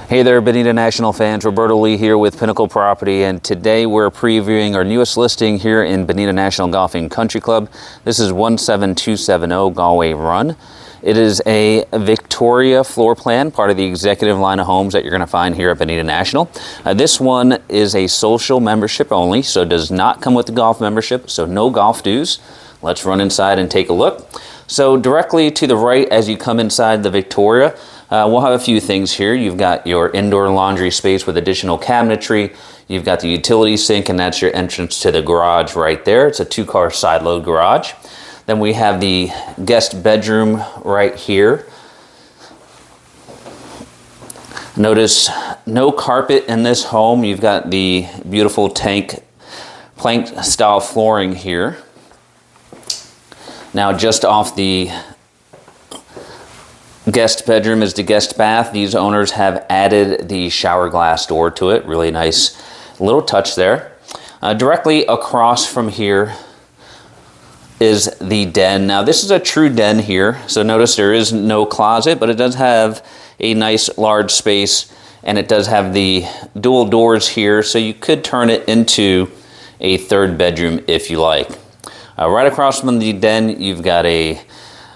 Hey there, Bonita National fans. Roberto Lee here with Pinnacle Property, and today we're previewing our newest listing here in Bonita National Golf and Country Club. This is 17270 Galway Run. It is a Victoria floor plan, part of the executive line of homes that you're going to find here at Bonita National. This one is a social membership only, so it does not come with the golf membership, so no golf dues. Let's run inside and take a look. So directly to the right as you come inside the Victoria, we'll have a few things here. You've got your indoor laundry space with additional cabinetry. You've got the utility sink, and that's your entrance to the garage right there. It's a 2-car side load garage. Then we have the guest bedroom right here. Notice no carpet in this home. You've got the beautiful plank style flooring here. Now just off the guest bedroom is the guest bath. These owners have added the shower glass door to it. Really nice little touch there. Directly across from here is the den. Now this is a true den here. So notice there is no closet, but it does have a nice large space, and it does have the dual doors here. So you could turn it into a third bedroom if you like. Right across from the den, you've got a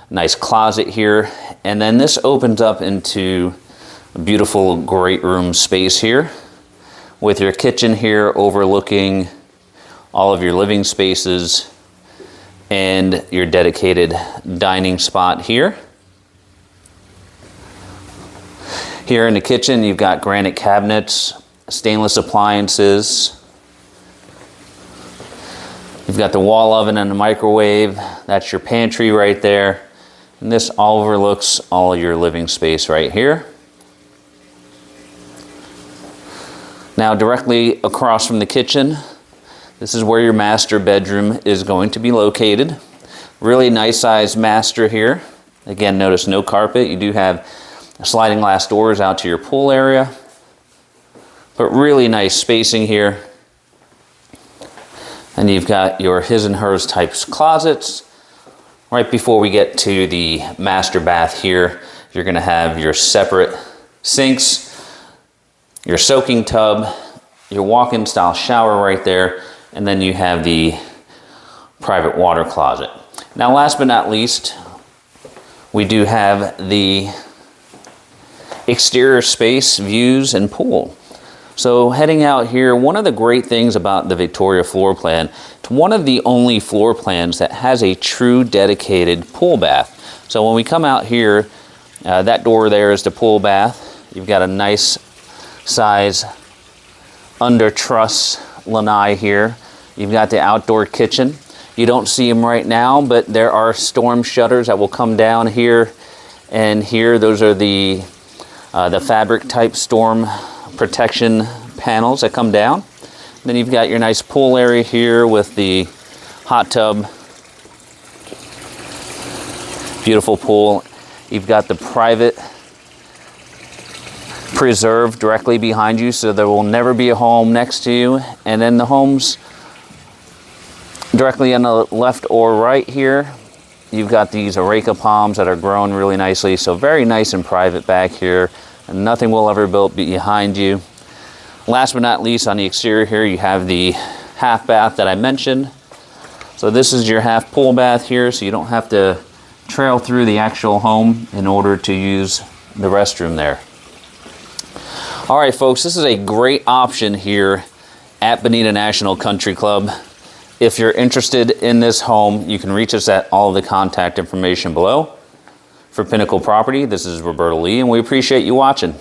nice closet here, and then this opens up into a beautiful great room space here with your kitchen here overlooking all of your living spaces and your dedicated dining spot here. Here in the kitchen, you've got granite cabinets, stainless appliances. You've got the wall oven and the microwave. That's your pantry right there. And this all overlooks all of your living space right here. Now directly across from the kitchen, this is where your master bedroom is going to be located. Really nice sized master here. Again, notice no carpet. You do have sliding glass doors out to your pool area, but really nice spacing here. And you've got your his and hers types closets. Right before we get to the master bath here, you're gonna have your separate sinks, your soaking tub, your walk-in style shower right there, and then you have the private water closet. Now last but not least, we do have the exterior space, views, and pool. So heading out here, one of the great things about the Victoria floor plan, it's one of the only floor plans that has a true dedicated pool bath. So when we come out here, that door there is the pool bath. You've got a nice size under truss lanai here. You've got the outdoor kitchen. You don't see them right now, but there are storm shutters that will come down here and here. Those are the fabric type storm protection panels that come down. Then you've got your nice pool area here with the hot tub. Beautiful pool. You've got the private preserve directly behind you, so there will never be a home next to you. And then the homes directly on the left or right here, you've got these areca palms that are growing really nicely. So very nice and private back here. And nothing will ever be behind you. Last but not least, on the exterior here, you have the half bath that I mentioned. So this is your half pool bath here, so you don't have to trail through the actual home in order to use the restroom there. All right, folks, this is a great option here at Bonita National Country Club. If you're interested in this home, you can reach us at all of the contact information below. For Pinnacle Property, this is Roberto Lee, and we appreciate you watching.